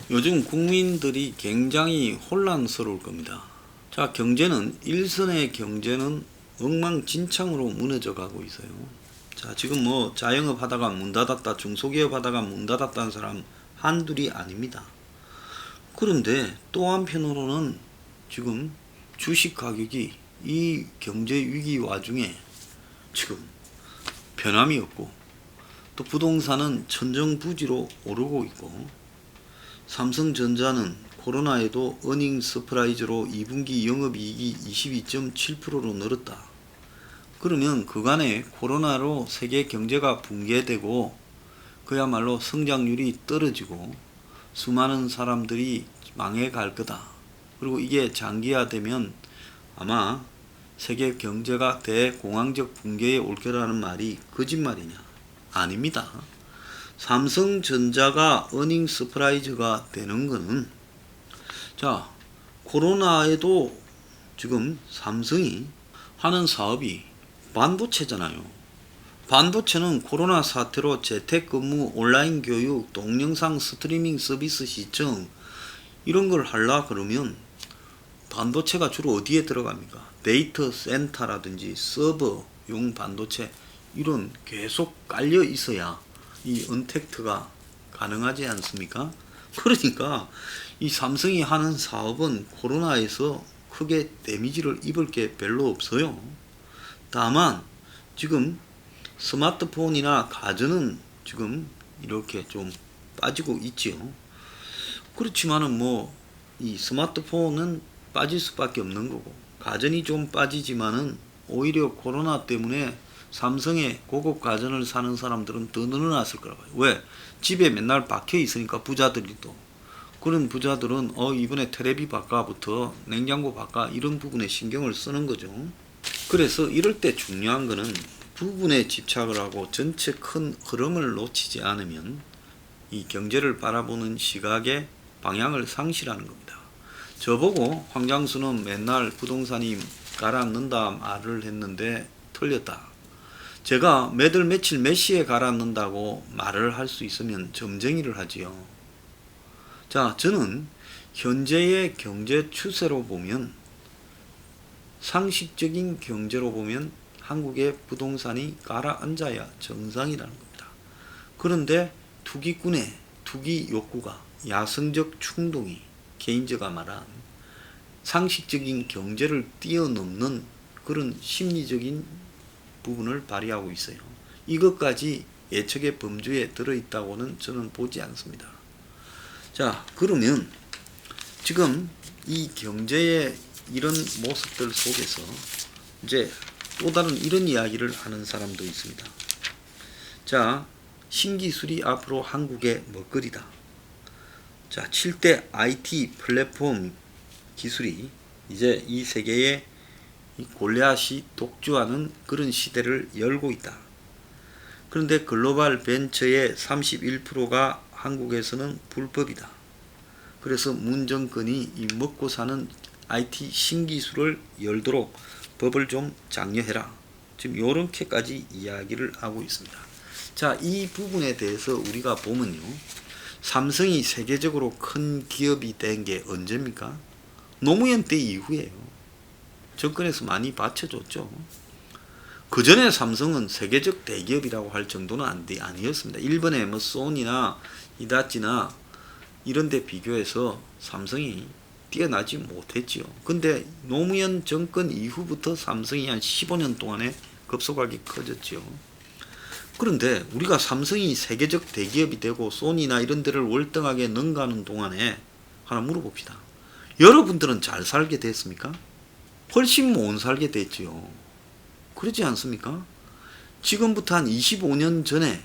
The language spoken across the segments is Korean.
요즘 국민들이 굉장히 혼란스러울 겁니다. 자, 경제는 일선의 경제는 엉망진창으로 무너져 가고 있어요. 자, 지금 뭐 자영업 하다가 문 닫았다, 중소기업 하다가 문 닫았다는 사람 한둘이 아닙니다. 그런데 또 한편으로는 지금 주식 가격이 이 경제 위기 와중에 지금 변함이 없고, 또 부동산은 천정부지로 오르고 있고, 삼성전자는 코로나에도 어닝 서프라이즈로 2분기 영업이익이 22.7%로 늘었다. 그러면 그간에 코로나로 세계 경제가 붕괴되고 그야말로 성장률이 떨어지고 수많은 사람들이 망해갈 거다. 그리고 이게 장기화되면 아마 세계 경제가 대공황적 붕괴에 올 거라는 말이 거짓말이냐? 아닙니다. 삼성전자가 어닝 서프라이즈가 되는 거는, 자, 코로나에도 지금 삼성이 하는 사업이 반도체잖아요. 반도체는 코로나 사태로 재택근무, 온라인 교육, 동영상 스트리밍 서비스 시청 이런 걸 하려 그러면 반도체가 주로 어디에 들어갑니까? 데이터 센터라든지 서버용 반도체 이런 계속 깔려 있어야 이 언택트가 가능하지 않습니까? 그러니까 이 삼성이 하는 사업은 코로나에서 크게 데미지를 입을 게 별로 없어요. 다만 지금 스마트폰이나 가전은 지금 이렇게 좀 빠지고 있지요. 그렇지만은 뭐 이 스마트폰은 빠질 수밖에 없는 거고, 가전이 좀 빠지지만은 오히려 코로나 때문에 삼성의 고급 가전을 사는 사람들은 더 늘어났을 거라고 봐요. 왜? 집에 맨날 박혀 있으니까 부자들이 또. 그런 부자들은 이번에 테레비 바꿔부터 냉장고 바꿔 이런 부분에 신경을 쓰는 거죠. 그래서 이럴 때 중요한 거는 부분에 집착을 하고 전체 큰 흐름을 놓치지 않으면 이 경제를 바라보는 시각의 방향을 상실하는 겁니다. 저보고 황장수는 맨날 부동산이 가라앉는다 말을 했는데 틀렸다. 제가 매달 며칠 몇 시에 가라앉는다고 말을 할 수 있으면 점쟁이를 하지요. 자, 저는 현재의 경제 추세로 보면, 상식적인 경제로 보면 한국의 부동산이 가라앉아야 정상이라는 겁니다. 그런데 투기꾼의 투기 욕구가, 야성적 충동이 케인즈가 말한 상식적인 경제를 뛰어넘는 그런 심리적인 부분을 발휘하고 있어요. 이것까지 예측의 범주에 들어있다고는 저는 보지 않습니다. 자, 그러면 지금 이 경제의 이런 모습들 속에서 이제 또 다른 이런 이야기를 하는 사람도 있습니다. 자, 신기술이 앞으로 한국의 먹거리다. 자, 7대 IT 플랫폼 기술이 이제 이 세계에 골리앗이 독주하는 그런 시대를 열고 있다. 그런데 글로벌 벤처의 31%가 한국에서는 불법이다. 그래서 문 정권이 이 먹고 사는 IT 신기술을 열도록 법을 좀 장려해라. 지금 이렇게까지 이야기를 하고 있습니다. 자, 이 부분에 대해서 우리가 보면요, 삼성이 세계적으로 큰 기업이 된 게 언제입니까? 노무현 때 이후에요. 정권에서 많이 받쳐줬죠. 그 전에 삼성은 세계적 대기업이라고 할 정도는 아니었습니다. 일본의 뭐 소니나 히다치나 이런 데 비교해서 삼성이 뛰어나지 못했지요. 근데 노무현 정권 이후부터 삼성이 한 15년 동안에 급속하게 커졌지요. 그런데 우리가 삼성이 세계적 대기업이 되고 소니나 이런 데를 월등하게 능가하는 동안에 하나 물어봅시다. 여러분들은 잘 살게 됐습니까? 훨씬 못 살게 됐지요. 그렇지 않습니까? 지금부터 한 25년 전에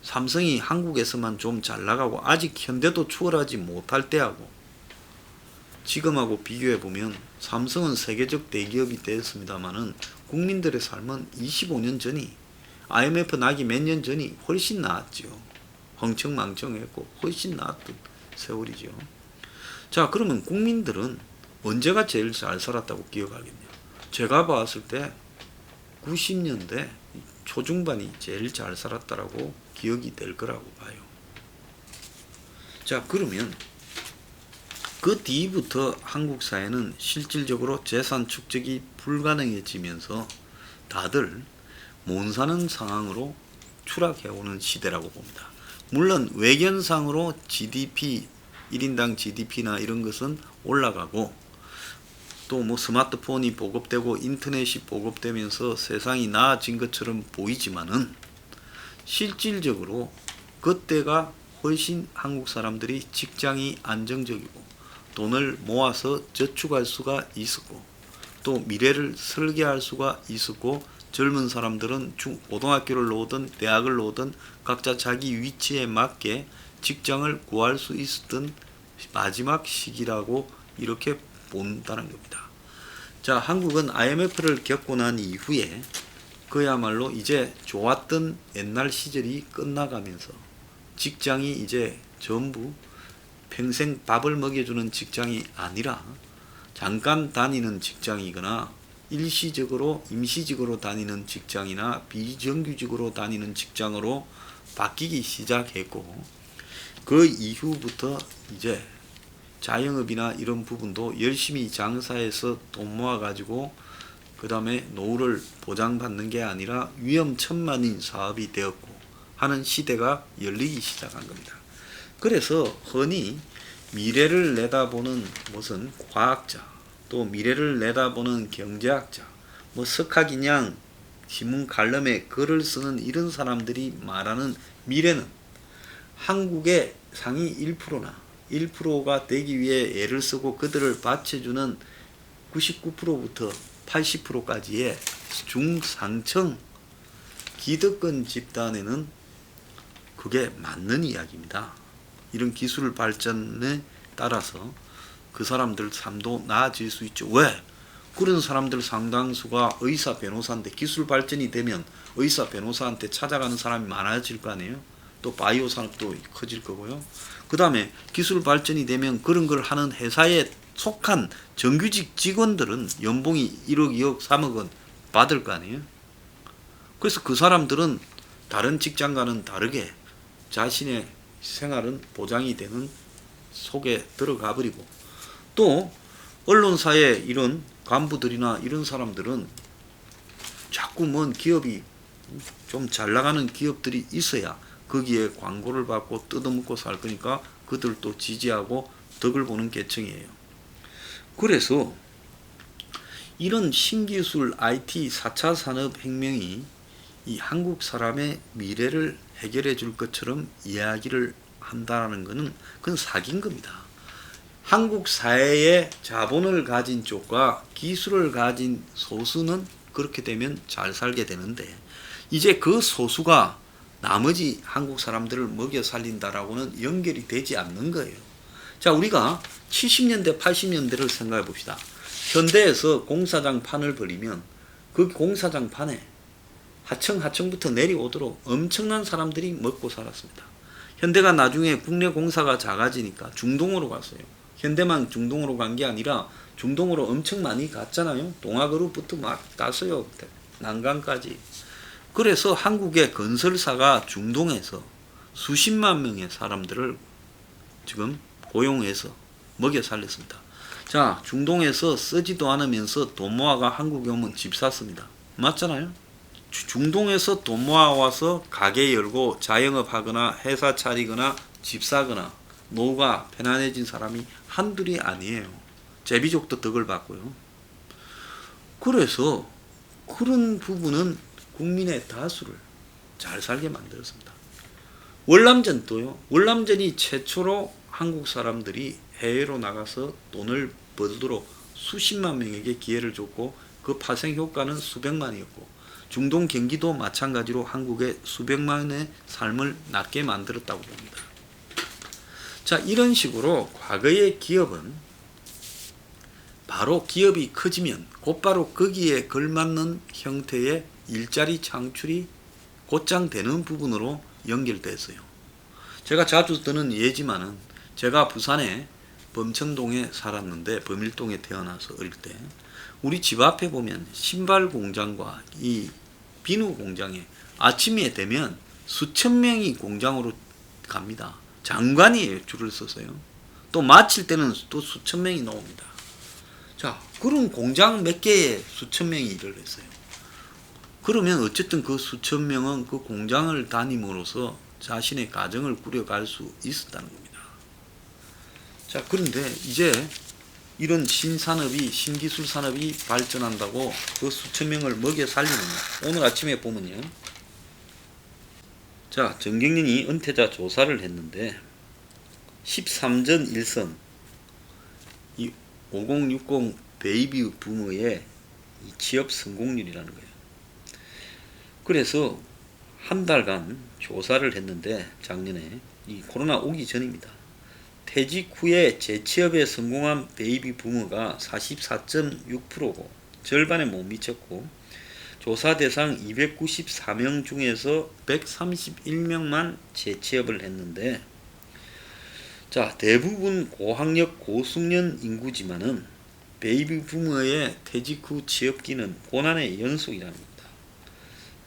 삼성이 한국에서만 좀 잘 나가고 아직 현대도 추월하지 못할 때하고 지금하고 비교해보면 삼성은 세계적 대기업이 되었습니다마는 국민들의 삶은 25년 전이, IMF 나기 몇 년 전이 훨씬 나았죠. 흥청망청했고 훨씬 나았던 세월이죠. 자, 그러면 국민들은 언제가 제일 잘 살았다고 기억하겠냐? 제가 봤을 때 90년대 초중반이 제일 잘 살았다라고 기억이 될 거라고 봐요. 자, 그러면 그 뒤부터 한국 사회는 실질적으로 재산 축적이 불가능해지면서 다들 못 사는 상황으로 추락해오는 시대라고 봅니다. 물론 외견상으로 GDP, 1인당 GDP나 이런 것은 올라가고 또 뭐 스마트폰이 보급되고 인터넷이 보급되면서 세상이 나아진 것처럼 보이지만은 실질적으로 그때가 훨씬 한국 사람들이 직장이 안정적이고 돈을 모아서 저축할 수가 있었고 또 미래를 설계할 수가 있었고 젊은 사람들은 고등학교를 나오든 대학을 나오든 각자 자기 위치에 맞게 직장을 구할 수 있었던 마지막 시기라고 이렇게 본다는 겁니다. 자, 한국은 IMF를 겪고 난 이후에 그야말로 이제 좋았던 옛날 시절이 끝나가면서 직장이 이제 전부 평생 밥을 먹여주는 직장이 아니라 잠깐 다니는 직장이거나 일시적으로 임시직으로 다니는 직장이나 비정규직으로 다니는 직장으로 바뀌기 시작했고 그 이후부터 이제 자영업이나 이런 부분도 열심히 장사해서 돈 모아가지고 그 다음에 노후를 보장받는 게 아니라 위험천만인 사업이 되었고 하는 시대가 열리기 시작한 겁니다. 그래서 흔히 미래를 내다보는 무슨 과학자 또 미래를 내다보는 경제학자 뭐 석학인양 신문 칼럼에 글을 쓰는 이런 사람들이 말하는 미래는 한국의 상위 1%나 1%가 되기 위해 애를 쓰고 그들을 받쳐주는 99%부터 80%까지의 중상층 기득권 집단에는 그게 맞는 이야기입니다. 이런 기술 발전에 따라서 그 사람들 삶도 나아질 수 있죠. 왜? 그런 사람들 상당수가 의사 변호사인데 기술 발전이 되면 의사 변호사한테 찾아가는 사람이 많아질 거 아니에요. 또 바이오 산업도 커질 거고요. 그 다음에 기술 발전이 되면 그런 걸 하는 회사에 속한 정규직 직원들은 연봉이 1억, 2억, 3억은 받을 거 아니에요. 그래서 그 사람들은 다른 직장과는 다르게 자신의 생활은 보장이 되는 속에 들어가 버리고 또 언론사의 이런 간부들이나 이런 사람들은 자꾸 뭔 기업이 좀 잘 나가는 기업들이 있어야 거기에 광고를 받고 뜯어먹고 살 거니까 그들도 지지하고 덕을 보는 계층이에요. 그래서 이런 신기술 IT 4차 산업혁명이 이 한국 사람의 미래를 해결해 줄 것처럼 이야기를 한다는 것은 그건 사기인 겁니다. 한국 사회의 자본을 가진 쪽과 기술을 가진 소수는 그렇게 되면 잘 살게 되는데 이제 그 소수가 나머지 한국 사람들을 먹여 살린다라고는 연결이 되지 않는 거예요. 자, 우리가 70년대, 80년대를 생각해 봅시다. 현대에서 공사장 판을 벌이면 그 공사장 판에 하청부터 내려오도록 엄청난 사람들이 먹고 살았습니다. 현대가 나중에 국내 공사가 작아지니까 중동으로 갔어요. 현대만 중동으로 간 게 아니라 중동으로 엄청 많이 갔잖아요. 동아그룹부터 막 갔어요. 난강까지. 그래서 한국의 건설사가 중동에서 수십만 명의 사람들을 지금 고용해서 먹여 살렸습니다. 자, 중동에서 쓰지도 않으면서 돈 모아가 한국에 오면 집 샀습니다. 맞잖아요? 중동에서 돈 모아와서 가게 열고 자영업 하거나 회사 차리거나 집 사거나 노후가 편안해진 사람이 한둘이 아니에요. 제비족도 덕을 받고요. 그래서 그런 부분은 국민의 다수를 잘 살게 만들었습니다. 월남전도요. 월남전이 최초로 한국 사람들이 해외로 나가서 돈을 벌도록 수십만 명에게 기회를 줬고 그 파생 효과는 수백만이었고 중동 경기도 마찬가지로 한국의 수백만의 삶을 낫게 만들었다고 봅니다. 자, 이런 식으로 과거의 기업은 바로 기업이 커지면 곧바로 거기에 걸맞는 형태의 일자리 창출이 곧장 되는 부분으로 연결됐어요. 제가 자주 드는 예지만은 제가 부산의 범천동에 살았는데 범일동에 태어나서 어릴 때 우리 집 앞에 보면 신발 공장과 이 비누 공장에 아침에 되면 수천 명이 공장으로 갑니다. 장관이 줄을 서서요. 또 마칠 때는 또 수천 명이 나옵니다. 자, 그런 공장 몇 개에 수천 명이 일을 했어요. 그러면 어쨌든 그 수천 명은 그 공장을 다님으로써 자신의 가정을 꾸려갈 수 있었다는 겁니다. 자, 그런데 이제 이런 신산업이, 신기술 산업이 발전한다고 그 수천 명을 먹여 살리느냐. 오늘 아침에 보면요. 자, 정경련이 은퇴자 조사를 했는데 13전 1선 이 5060 베이비 부모의 이 취업 성공률이라는 거예요. 그래서 한 달간 조사를 했는데 작년에 이 코로나 오기 전입니다. 퇴직 후에 재취업에 성공한 베이비 부모가 44.6%고 절반에 못 미쳤고 조사 대상 294명 중에서 131명만 재취업을 했는데 자, 대부분 고학력 고숙련 인구지만은 베이비 부모의 퇴직 후 취업기는 고난의 연속이라는 겁니다.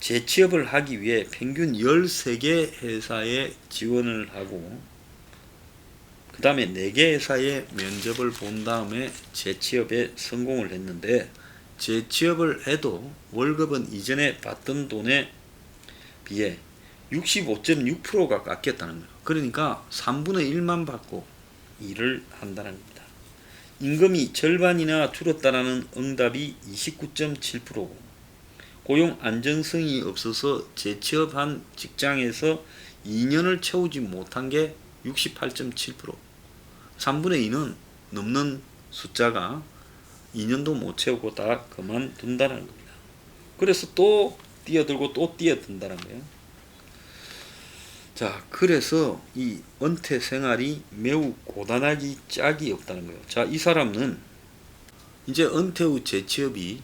재취업을 하기 위해 평균 13개 회사에 지원을 하고 그 다음에 4개 회사에 면접을 본 다음에 재취업에 성공을 했는데 재취업을 해도 월급은 이전에 받던 돈에 비해 65.6%가 깎였다는 거예요. 그러니까 3분의 1만 받고 일을 한다는 겁니다. 임금이 절반이나 줄었다는 응답이 29.7%고 고용 안정성이 없어서 재취업한 직장에서 2년을 채우지 못한 게 68.7%. 3분의 2는 넘는 숫자가 2년도 못 채우고 다 그만둔다는 겁니다. 그래서 또 뛰어들고 또 뛰어든다는 거예요. 자, 그래서 이 은퇴 생활이 매우 고단하기 짝이 없다는 거예요. 자, 이 사람은 이제 은퇴 후 재취업이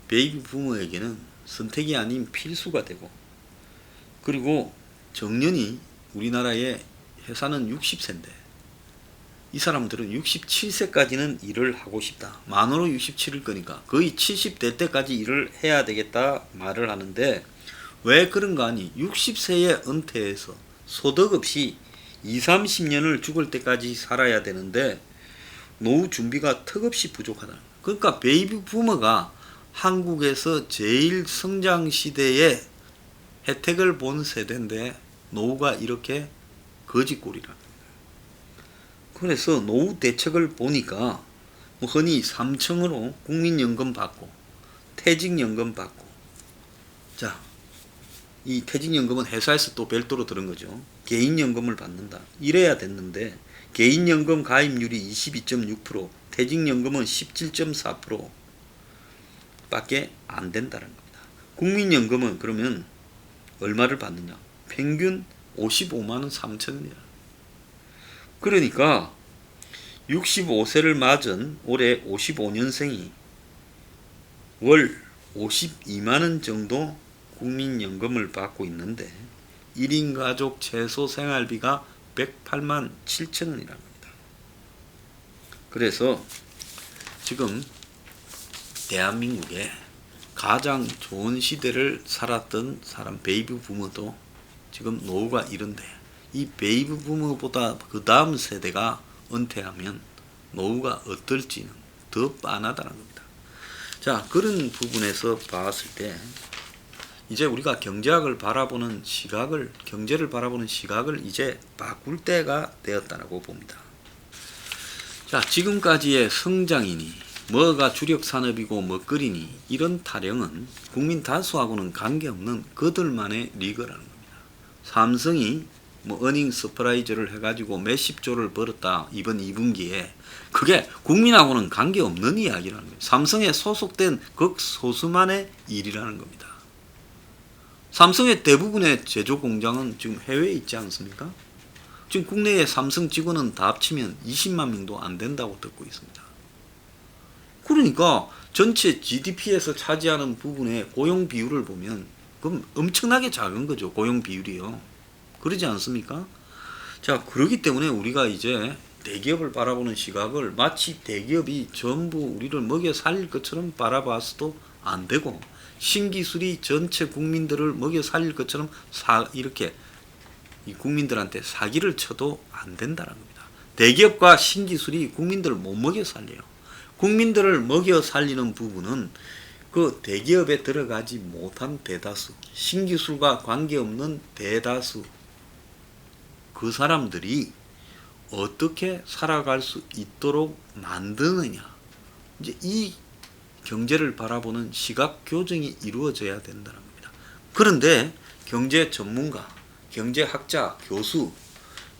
베이비 부모에게는 선택이 아닌 필수가 되고 그리고 정년이 우리나라의 회사는 60세인데 이 사람들은 67세까지는 일을 하고 싶다. 만으로 67일 거니까 거의 70대 때까지 일을 해야 되겠다 말을 하는데 왜 그런가 하니 60세에 은퇴해서 소득 없이 20-30년을 죽을 때까지 살아야 되는데 노후 준비가 턱없이 부족하다. 그러니까 베이비 부모가 한국에서 제일 성장 시대에 혜택을 본 세대인데 노후가 이렇게 거지꼴이라. 그래서 노후 대책을 보니까 흔히 3층으로 국민연금 받고 퇴직연금 받고 자, 이 퇴직연금은 회사에서 또 별도로 들은 거죠. 개인연금을 받는다. 이래야 됐는데 개인연금 가입률이 22.6%, 퇴직연금은 17.4% 밖에 안 된다는 겁니다. 국민연금은 그러면 얼마를 받느냐? 평균 55만 3천 원이야. 그러니까 65세를 맞은 올해 55년생이 월 52만 원 정도 국민연금을 받고 있는데 1인 가족 최소 생활비가 108만 7천 원이랍니다. 그래서 지금 대한민국에 가장 좋은 시대를 살았던 사람 베이비 부모도 지금 노후가 이른데 이 베이비 부모보다 그 다음 세대가 은퇴하면 노후가 어떨지는 더 빤하다는 겁니다. 자, 그런 부분에서 봤을 때 이제 우리가 경제학을 바라보는 시각을, 경제를 바라보는 시각을 이제 바꿀 때가 되었다고 봅니다. 자, 지금까지의 성장이니 뭐가 주력 산업이고 먹거리니 이런 타령은 국민 다수하고는 관계없는 그들만의 리그라는 겁니다. 삼성이 뭐 어닝 서프라이즈를 해가지고 몇십 조를 벌었다 이번 2분기에 그게 국민하고는 관계없는 이야기라는 거예요. 삼성에 소속된 극소수만의 일이라는 겁니다. 삼성의 대부분의 제조 공장은 지금 해외에 있지 않습니까? 지금 국내에 삼성 직원은 다 합치면 20만 명도 안 된다고 듣고 있습니다. 그러니까 전체 GDP에서 차지하는 부분의 고용 비율을 보면 그럼 엄청나게 작은 거죠. 고용 비율이요. 그러지 않습니까? 자, 그렇기 때문에 우리가 이제 대기업을 바라보는 시각을 마치 대기업이 전부 우리를 먹여 살릴 것처럼 바라봐서도 안 되고 신기술이 전체 국민들을 먹여 살릴 것처럼 이렇게 이 국민들한테 사기를 쳐도 안 된다는 겁니다. 대기업과 신기술이 국민들을 못 먹여 살려요. 국민들을 먹여 살리는 부분은 그 대기업에 들어가지 못한 대다수, 신기술과 관계없는 대다수, 그 사람들이 어떻게 살아갈 수 있도록 만드느냐. 이제 이 경제를 바라보는 시각 교정이 이루어져야 된다는 겁니다. 그런데 경제 전문가, 경제학자, 교수,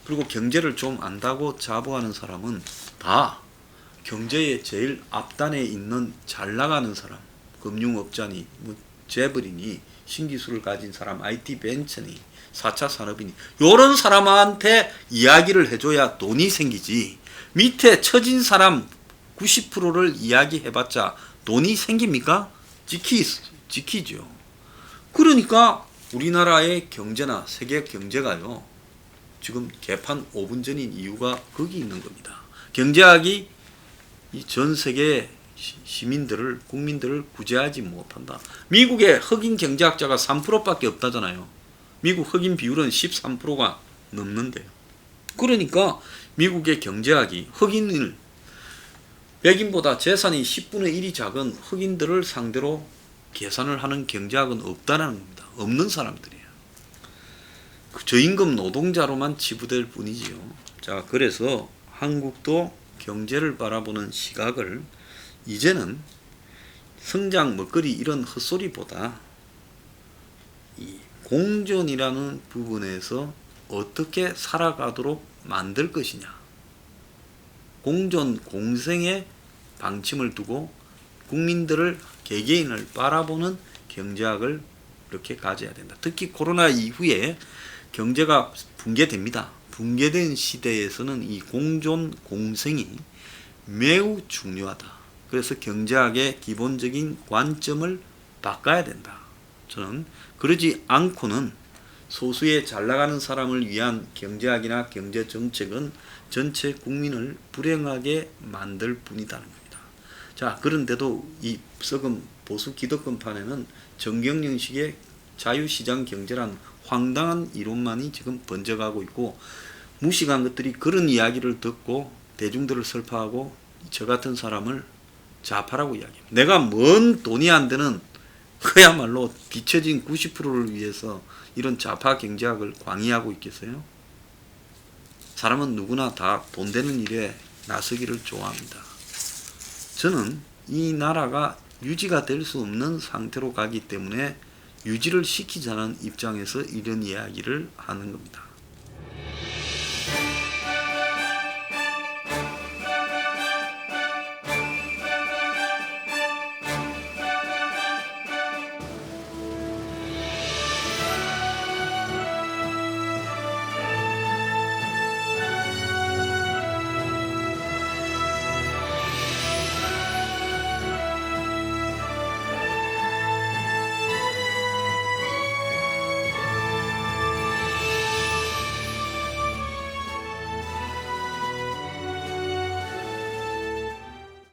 그리고 경제를 좀 안다고 자부하는 사람은 다 경제의 제일 앞단에 있는 잘 나가는 사람, 금융업자니, 뭐 재벌이니, 신기술을 가진 사람, IT 벤처니, 4차 산업이니, 요런 사람한테 이야기를 해줘야 돈이 생기지. 밑에 처진 사람 90%를 이야기해봤자 돈이 생깁니까? 지키죠. 그러니까 우리나라의 경제나 세계 경제가요, 지금 개판 5분 전인 이유가 거기 있는 겁니다. 경제학이 이 전 세계 시민들을, 국민들을 구제하지 못한다. 미국의 흑인 경제학자가 3%밖에 없다잖아요. 미국 흑인 비율은 13%가 넘는데요. 그러니까 미국의 경제학이 흑인을, 백인보다 재산이 10분의 1이 작은 흑인들을 상대로 계산을 하는 경제학은 없다는 겁니다. 없는 사람들이에요. 저임금 노동자로만 치부될 뿐이지요. 자, 그래서 한국도 경제를 바라보는 시각을 이제는 성장 먹거리 이런 헛소리보다 이 공존이라는 부분에서 어떻게 살아가도록 만들 것이냐. 공존 공생의 방침을 두고 국민들을, 개개인을 바라보는 경제학을 이렇게 가져야 된다. 특히 코로나 이후에 경제가 붕괴됩니다. 붕괴된 시대에서는 이 공존 공생이 매우 중요하다. 그래서 경제학의 기본적인 관점을 바꿔야 된다. 저는 그러지 않고는 소수의 잘 나가는 사람을 위한 경제학이나 경제정책은 전체 국민을 불행하게 만들 뿐이라는 겁니다. 자, 그런데도 이 썩은 보수 기득권판에는 정경영식의 자유시장 경제란 황당한 이론만이 지금 번져가고 있고, 무식한 것들이 그런 이야기를 듣고 대중들을 설파하고 저 같은 사람을 좌파라고 이야기합니다. 내가 뭔 돈이 안 되는 그야말로 뒤처진 90%를 위해서 이런 좌파 경제학을 광의하고 있겠어요? 사람은 누구나 다 돈 되는 일에 나서기를 좋아합니다. 저는 이 나라가 유지가 될 수 없는 상태로 가기 때문에 유지를 시키자는 입장에서 이런 이야기를 하는 겁니다.